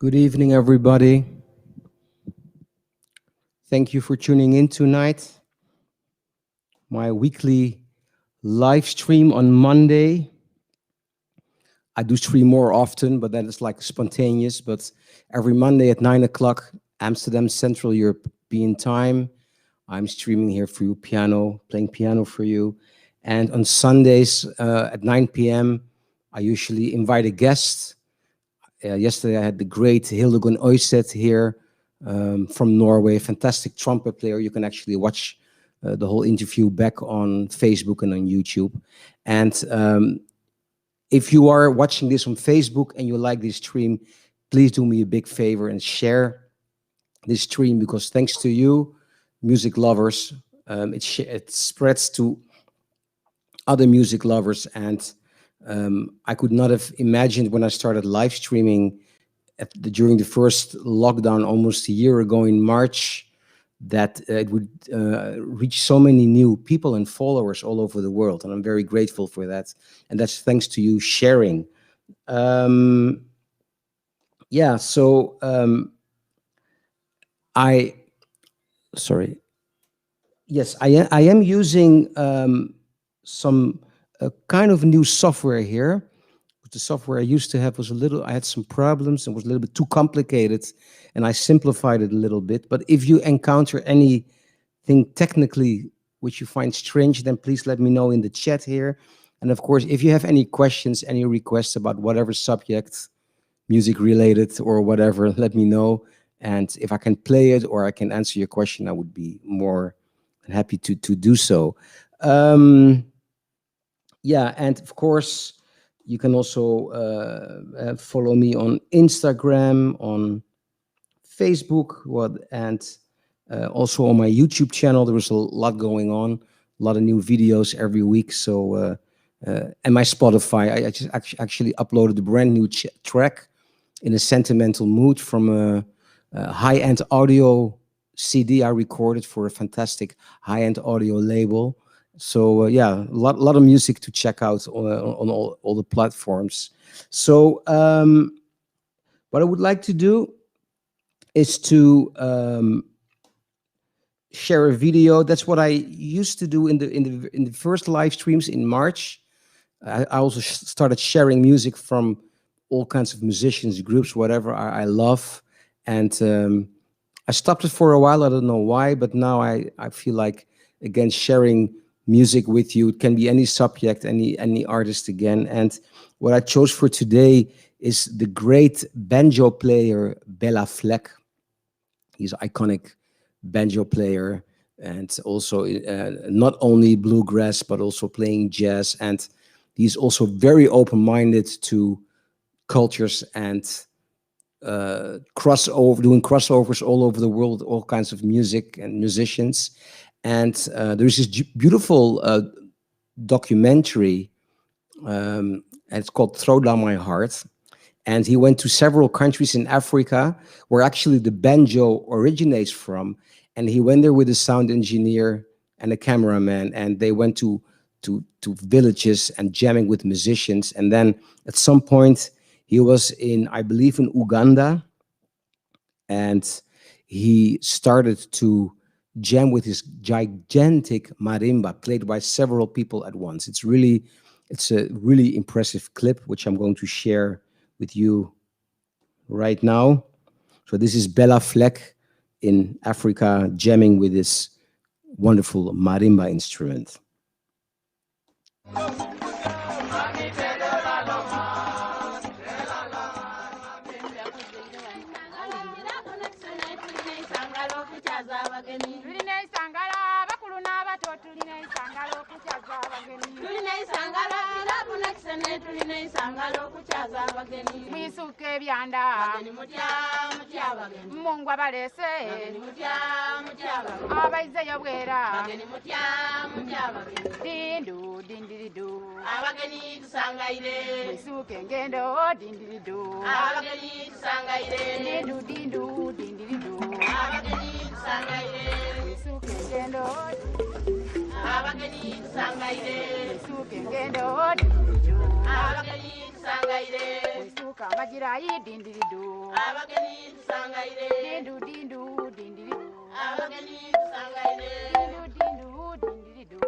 Good evening, everybody. Thank you for tuning in tonight. My weekly live stream on Monday. I do stream more often, but that is like spontaneous. But every Monday at 9 o'clock, Amsterdam Central European time, I'm streaming here for you, playing piano for you. And on Sundays at 9 p.m., I usually invite a guest. Yesterday, I had the great Hildegun Oyset here from Norway, fantastic trumpet player. You can actually watch the whole interview back on Facebook and on YouTube. And if you are watching this on Facebook and you like this stream, please do me a big favor and share this stream, because thanks to you, music lovers, it spreads to other music lovers. And I could not have imagined when I started live streaming during the first lockdown almost a year ago in March that it would reach so many new people and followers all over the world. And I'm very grateful for that. And that's thanks to you sharing. Yes, I am using some kind of new software here. The software I used to have was I had some problems and was a little bit too complicated, and I simplified it a little bit. But if you encounter anything technically which you find strange, then please let me know in the chat here. And of course, if you have any questions, any requests about whatever subject, music related or whatever, let me know. And if I can play it or I can answer your question, I would be more than happy to do so. Yeah, and of course, you can also follow me on Instagram, on Facebook, and also on my YouTube channel. There is a lot going on, a lot of new videos every week. So, and my Spotify, I just actually uploaded a brand new track in a sentimental mood from a high-end audio CD I recorded for a fantastic high-end audio label. So yeah, a lot of music to check out on all the platforms. So what I would like to do is to share a video. That's what I used to do in the first live streams in March. I also started sharing music from all kinds of musicians, groups, whatever I love, and I stopped it for a while. I don't know why, but now I feel like again sharing music with you. It can be any subject, any artist again. And what I chose for today is the great banjo player Bela Fleck. He's an iconic banjo player, and also not only bluegrass but also playing jazz. And he's also very open-minded to cultures and doing crossovers all over the world, all kinds of music and musicians. And there's this beautiful documentary, and it's called Throw Down My Heart. And he went to several countries in Africa where actually the banjo originates from. And he went there with a sound engineer and a cameraman, and they went to villages and jamming with musicians. And then at some point he was in, I believe, in Uganda, and he started to jam with his gigantic marimba played by several people at once. It's a really impressive clip, which I'm going to share with you right now. So this is Bela Fleck in Africa jamming with this wonderful marimba instrument. Mwisuke byanda Mungu abalese abaize yobwera dindu dindidu abageni tusangaire mwisuke ngendo dindidu abageni tusangaire dindu dindidu abageni tusangaire mwisuke ngendo abageni Mwisuke ngendo dindididu. Mwisuka magirayi dindididu. Dindu dindu dindididu. Dindu dindu dindididu.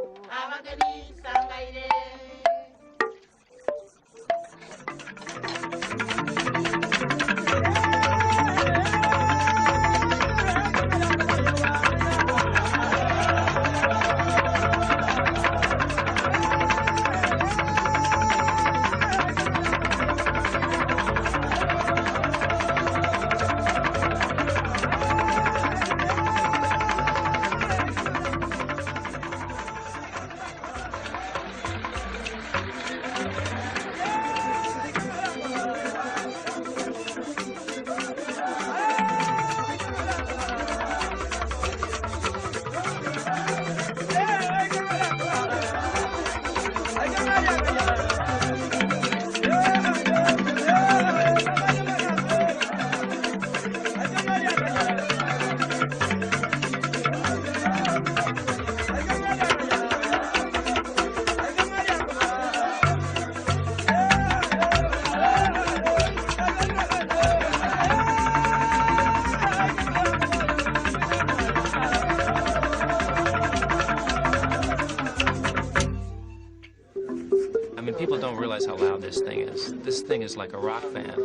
People don't realize how loud this thing is. This thing is like a rock band.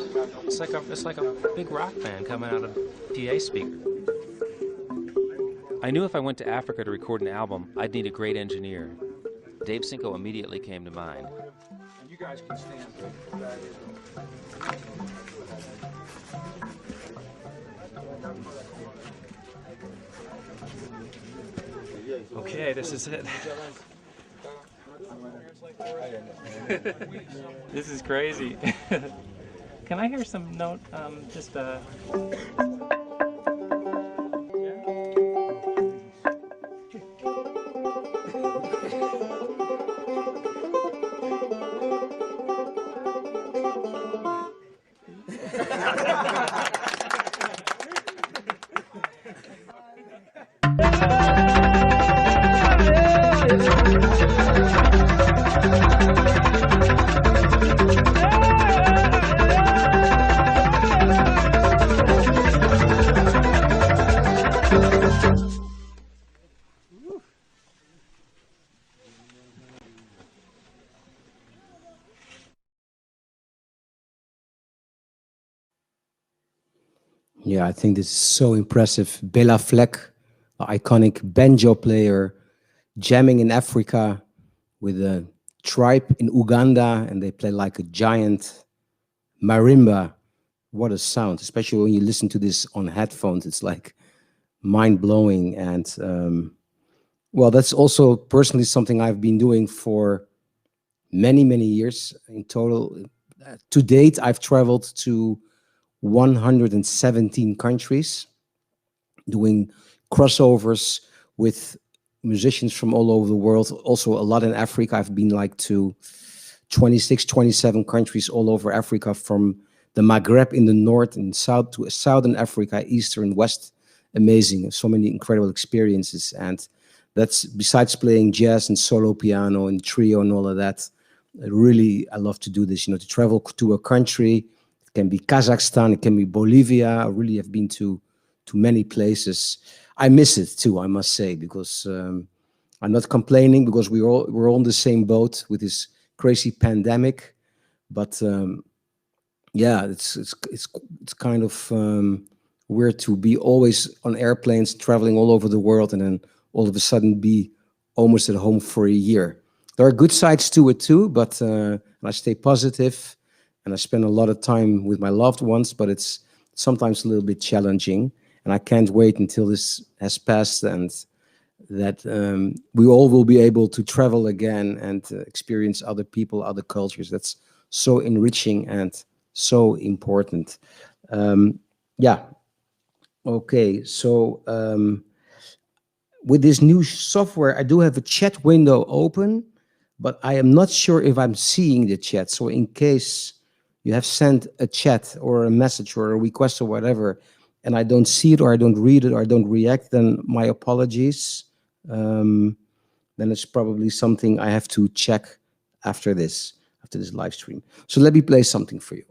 It's like a big rock band coming out of a PA speaker. I knew if I went to Africa to record an album, I'd need a great engineer. Dave Cinco immediately came to mind. You guys can stand. Okay, this is it. This is crazy. Can I hear some note? Just Yeah, I think this is so impressive. Bela Fleck, the iconic banjo player, jamming in Africa with a tribe in Uganda, and they play like a giant marimba. What a sound, especially when you listen to this on headphones. It's like mind-blowing. And well, that's also personally something I've been doing for many, many years in total. To date, I've traveled to 117 countries, doing crossovers with musicians from all over the world. Also a lot in Africa. I've been like to 26, 27 countries all over Africa, from the Maghreb in the north and south to southern Africa, eastern, west. Amazing. So many incredible experiences. And that's besides playing jazz and solo piano and trio and all of that. Really, I love to do this, you know, to travel to a country. It can be Kazakhstan, it can be Bolivia. I really have been to many places. I miss it too, I must say, because I'm not complaining, because we're all on the same boat with this crazy pandemic. But yeah, it's kind of weird to be always on airplanes, traveling all over the world, and then all of a sudden be almost at home for a year. There are good sides to it too, but I stay positive. And I spend a lot of time with my loved ones, but it's sometimes a little bit challenging. And I can't wait until this has passed and that we all will be able to travel again and experience other people, other cultures. That's so enriching and so important. Yeah. Okay. So with this new software, I do have a chat window open, but I am not sure if I'm seeing the chat. So in case you have sent a chat or a message or a request or whatever, and I don't see it or I don't read it or I don't react, then my apologies. then it's probably something I have to check after this live stream. So let me play something for you.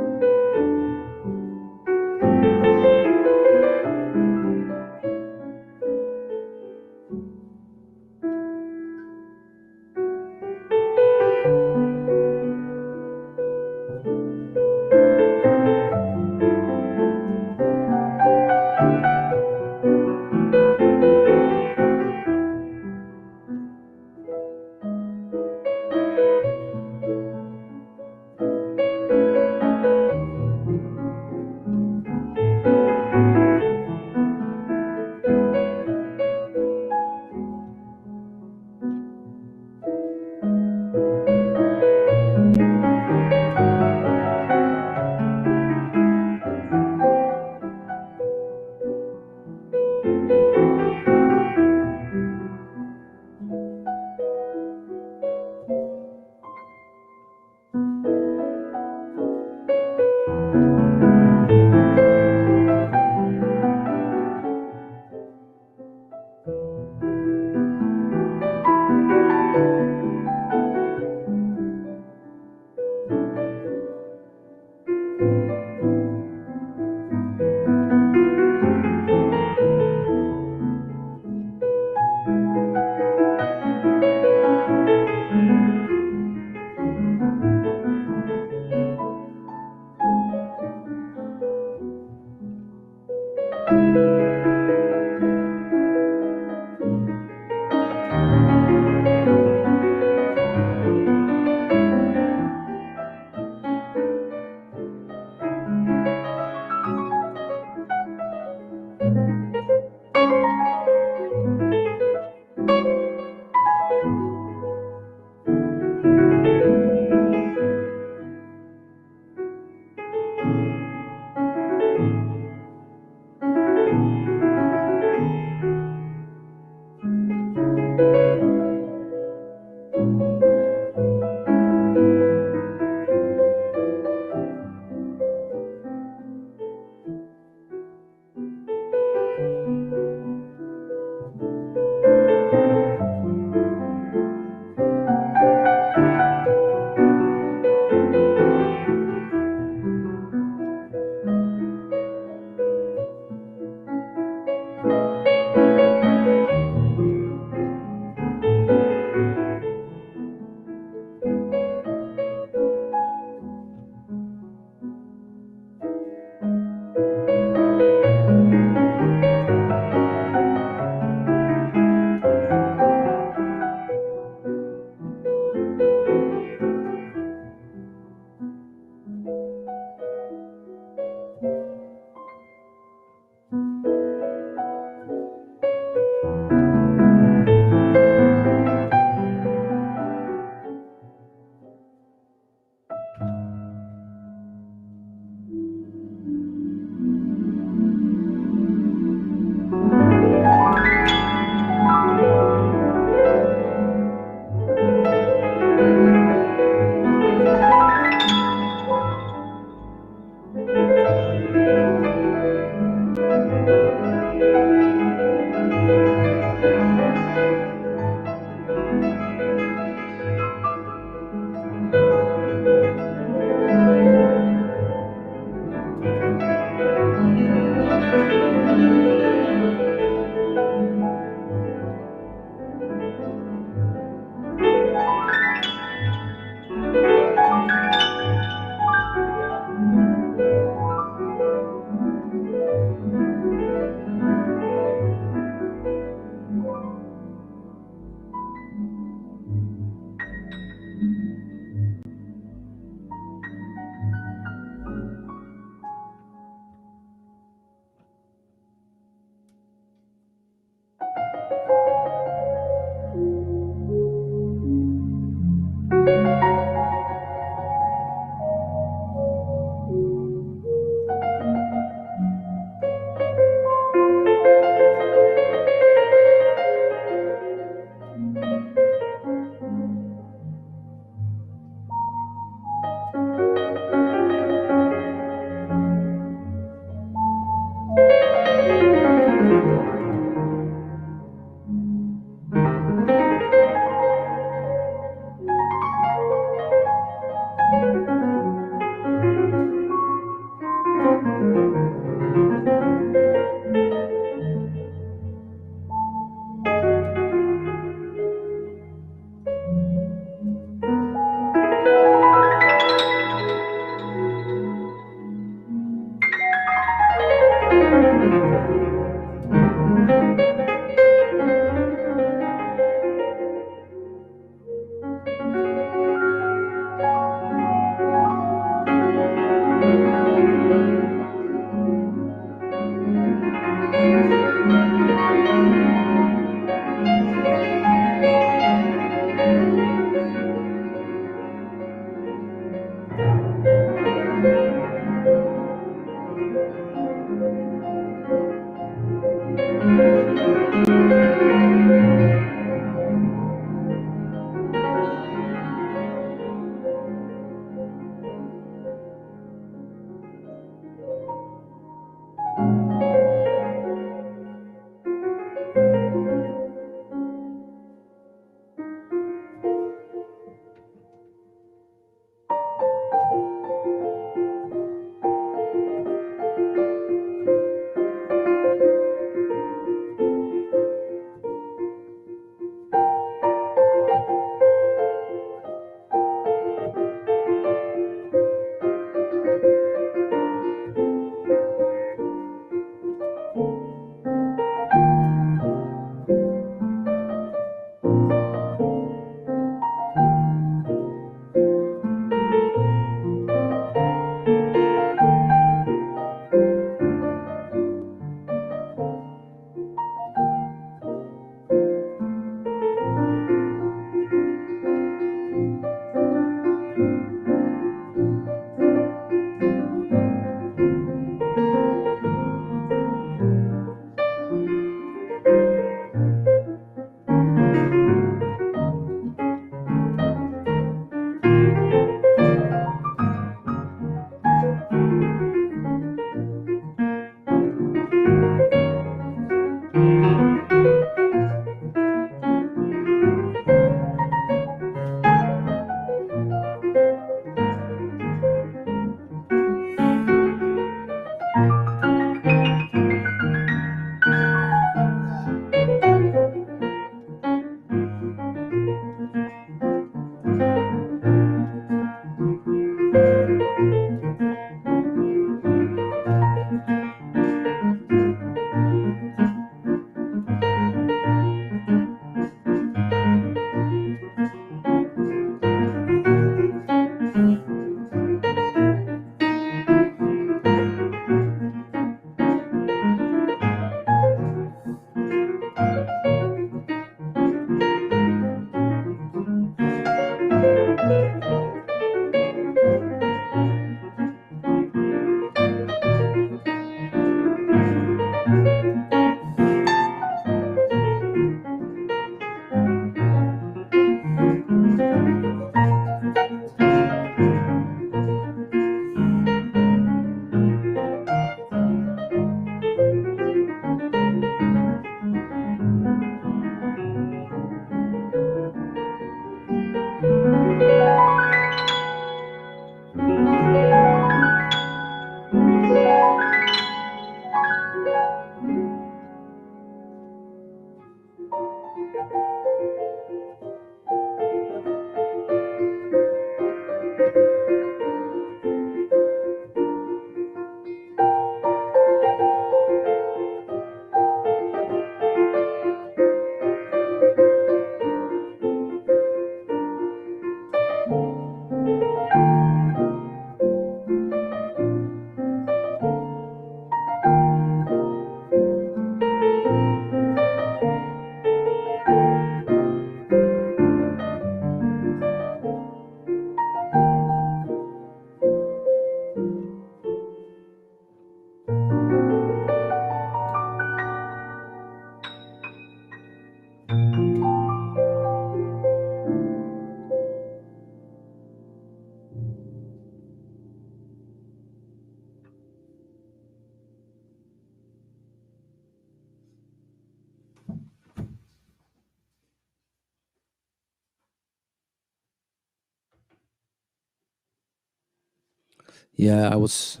Yeah, I was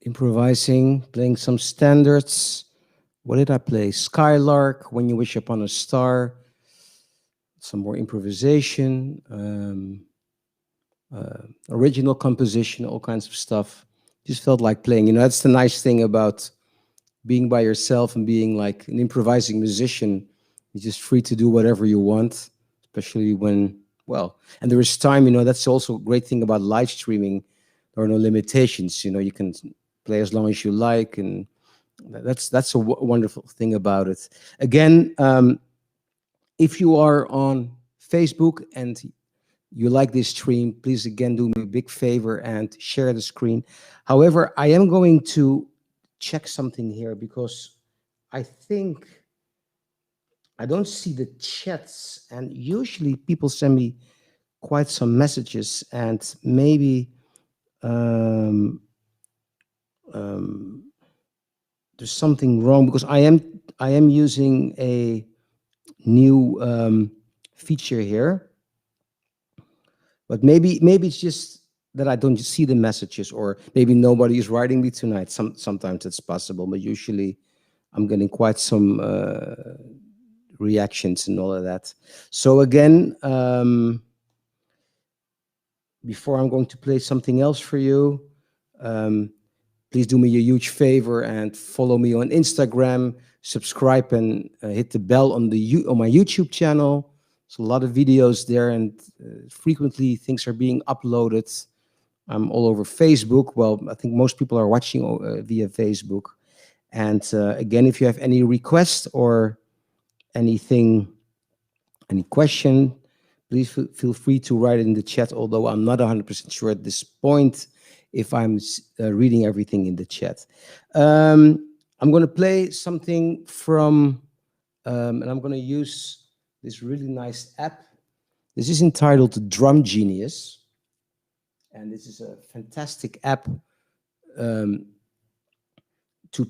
improvising, playing some standards. What did I play? Skylark, When You Wish Upon a Star, some more improvisation, original composition, all kinds of stuff. Just felt like playing. You know, that's the nice thing about being by yourself and being like an improvising musician. You're just free to do whatever you want, especially when, well, and there is time, you know, that's also a great thing about live streaming. There are no limitations, you know, you can play as long as you like. And that's a wonderful thing about it. Again, if you are on Facebook and you like this stream, please again do me a big favor and share the screen. However, I am going to check something here because I think I don't see the chats, and usually people send me quite some messages, and maybe um, um, there's something wrong because I am using a new feature here. But maybe it's just that I don't see the messages, or maybe nobody is writing me tonight. Sometimes it's possible, but usually I'm getting quite some reactions and all of that. So again, before I'm going to play something else for you, um, please do me a huge favor and follow me on Instagram, subscribe, and hit the bell on on my YouTube channel. There's a lot of videos there, and frequently things are being uploaded. I'm all over Facebook. Well, I think most people are watching via Facebook. And again, if you have any requests or anything, any question, please feel free to write it in the chat, although I'm not 100% sure at this point if I'm reading everything in the chat. I'm going to play something from, and I'm going to use this really nice app. This is entitled Drum Genius, and this is a fantastic app to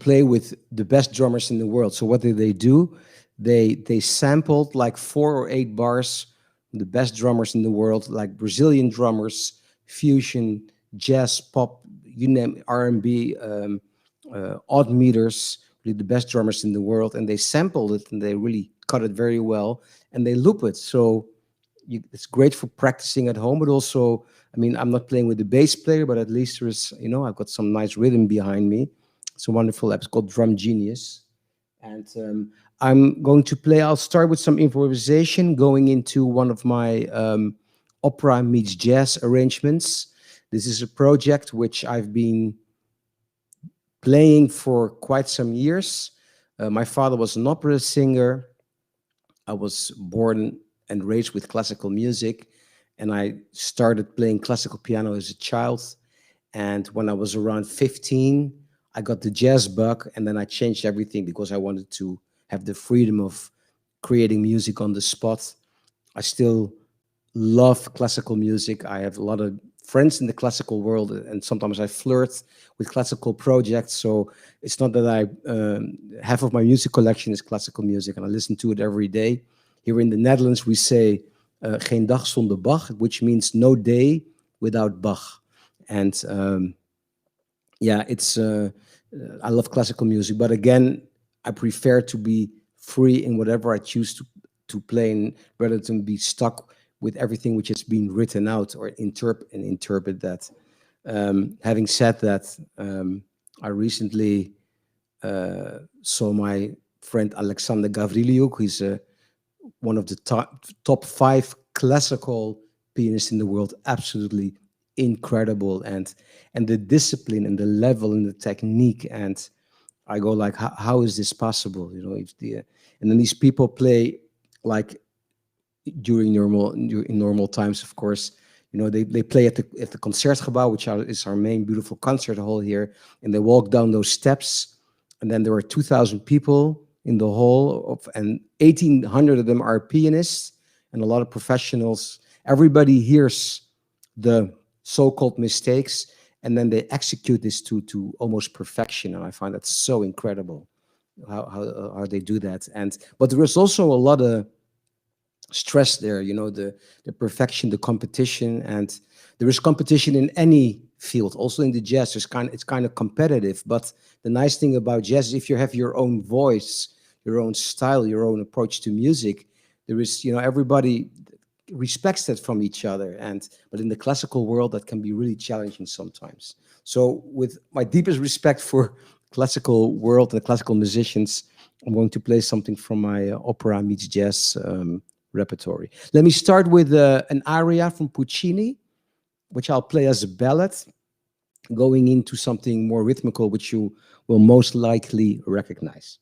play with the best drummers in the world. So what did they do? They sampled like 4 or 8 bars from the best drummers in the world, like Brazilian drummers, fusion, jazz, pop, you name it, R&B, odd meters, really the best drummers in the world, and they sampled it and they really cut it very well, and they loop it. So it's great for practicing at home, but also, I mean, I'm not playing with the bass player, but at least there's, you know, I've got some nice rhythm behind me. It's a wonderful app. It's called Drum Genius. And I'm going to play, I'll start with some improvisation, going into one of my opera meets jazz arrangements. This is a project which I've been playing for quite some years. My father was an opera singer. I was born and raised with classical music, and I started playing classical piano as a child. And when I was around 15, I got the jazz bug, and then I changed everything because I wanted to have the freedom of creating music on the spot. I still love classical music. I have a lot of friends in the classical world, and sometimes I flirt with classical projects. So it's not that half of my music collection is classical music, and I listen to it every day. Here in the Netherlands, we say geen dag zonder Bach, which means no day without Bach. And yeah, it's I love classical music, but again, I prefer to be free in whatever I choose to play, and rather than be stuck with everything which has been written out or interpret that. Having said that, I recently saw my friend Alexander Gavriliuk, who's one of the top five classical pianists in the world. Absolutely incredible, and the discipline and the level and the technique. And I go like, how is this possible? You know, if and then these people play like in normal times, of course. You know, they play at the Concertgebouw, which is our main beautiful concert hall here, and they walk down those steps, and then there are 2,000 people in the hall, and 1,800 of them are pianists and a lot of professionals. Everybody hears the so-called mistakes, and then they execute this to almost perfection, and I find that so incredible how they do that. And but there is also a lot of stress there, you know, the perfection, the competition. And there is competition in any field, also in the jazz. It's kind of competitive, but the nice thing about jazz is if you have your own voice, your own style, your own approach to music, there is, you know, everybody respects that from each other. And but in the classical world, that can be really challenging sometimes. So with my deepest respect for classical world and classical musicians, I'm going to play something from my opera meets jazz repertory. Let me start with an aria from Puccini, which I'll play as a ballad, going into something more rhythmical, which you will most likely recognize.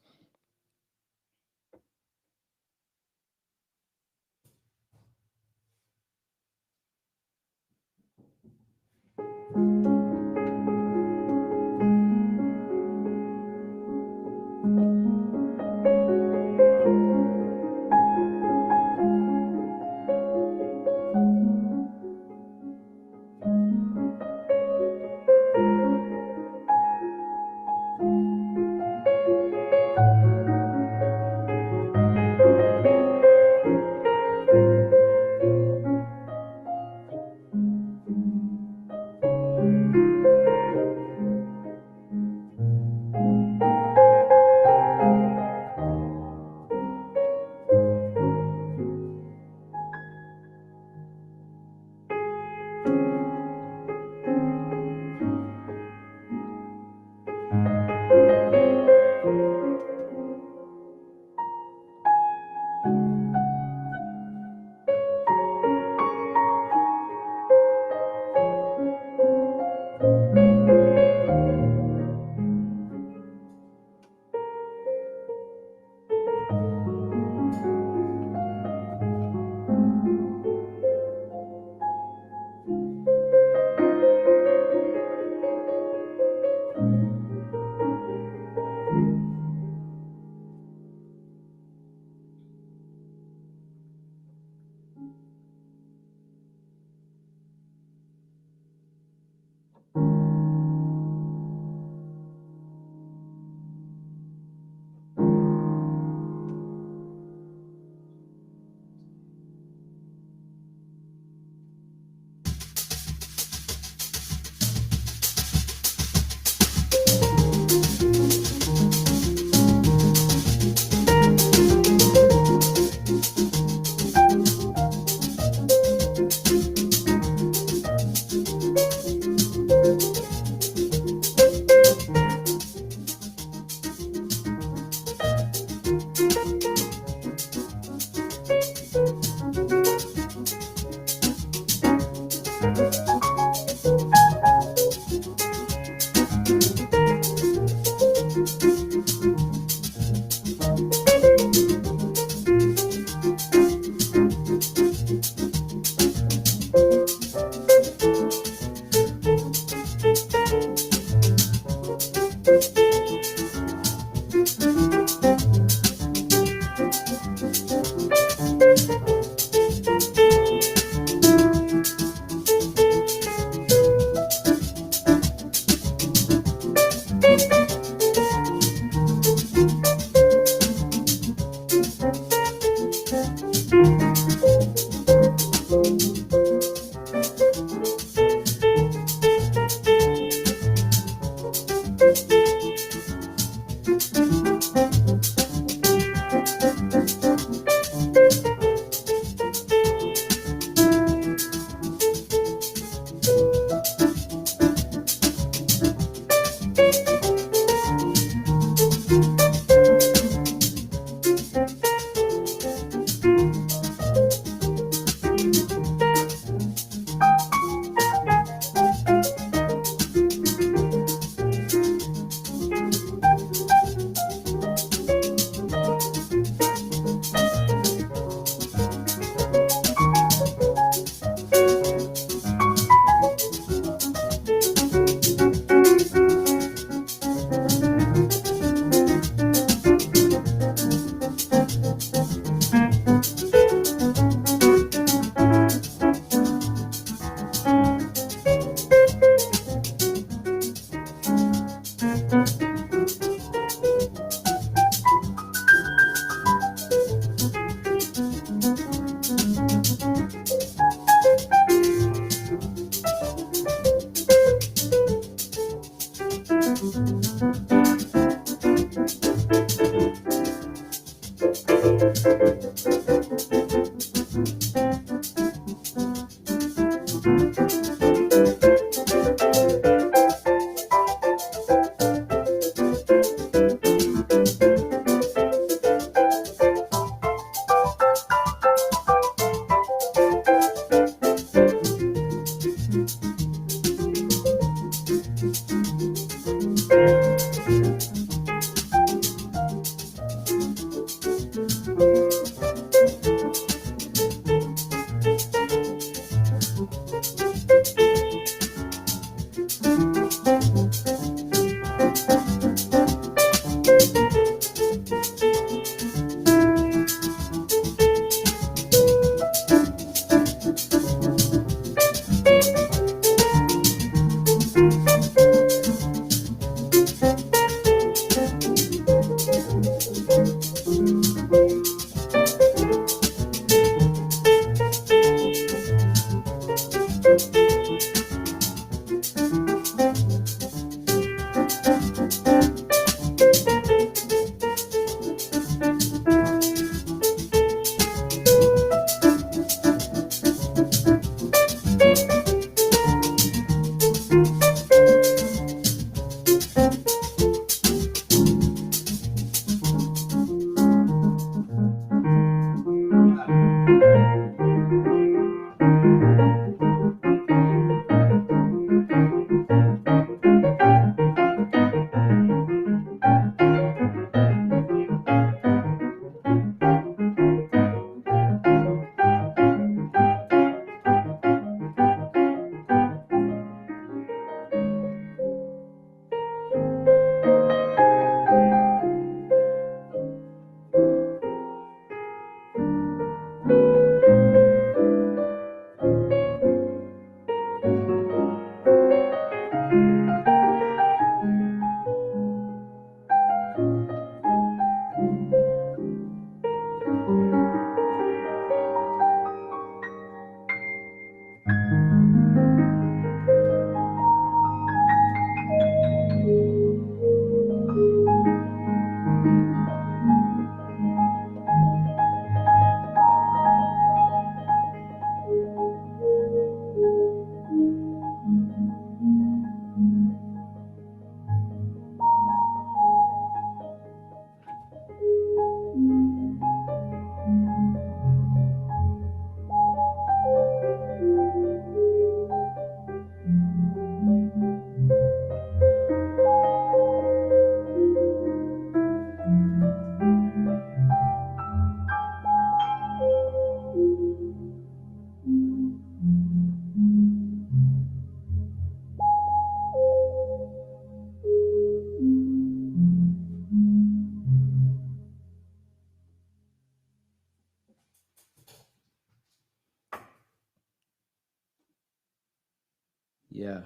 Yeah.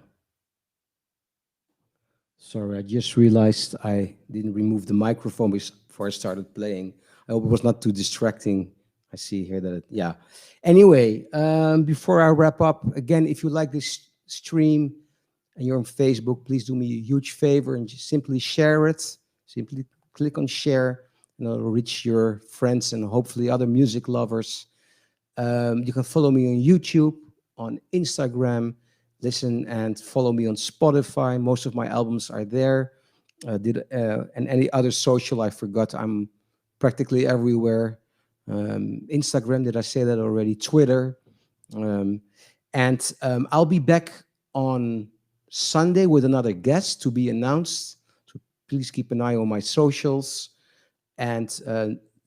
Sorry, I just realized I didn't remove the microphone before I started playing. I hope it was not too distracting. I see here that, yeah. Anyway, before I wrap up, again, if you like this stream and you're on Facebook, please do me a huge favor and just simply share it. Simply click on share, and it'll reach your friends and hopefully other music lovers. You can follow me on YouTube, on Instagram, listen and follow me on Spotify. Most of my albums are there. And any other social I forgot. I'm practically everywhere. Instagram, did I say that already? Twitter. Um, and I'll be back on Sunday with another guest to be announced. So please keep an eye on my socials. And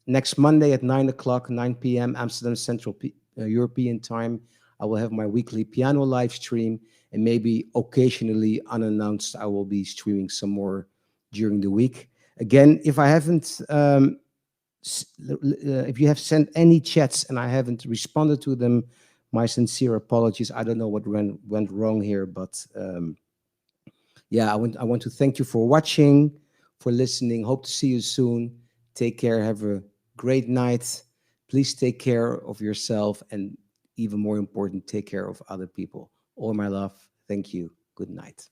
next Monday at 9 o'clock, 9 p.m. Amsterdam Central European time, I will have my weekly piano live stream. And maybe occasionally, unannounced, I will be streaming some more during the week. Again, if I haven't, if you have sent any chats and I haven't responded to them, my sincere apologies. I don't know what went wrong here, but yeah, I want to thank you for watching, for listening. Hope to see you soon. Take care. Have a great night. Please take care of yourself, and even more important, take care of other people. All my love. Thank you. Good night.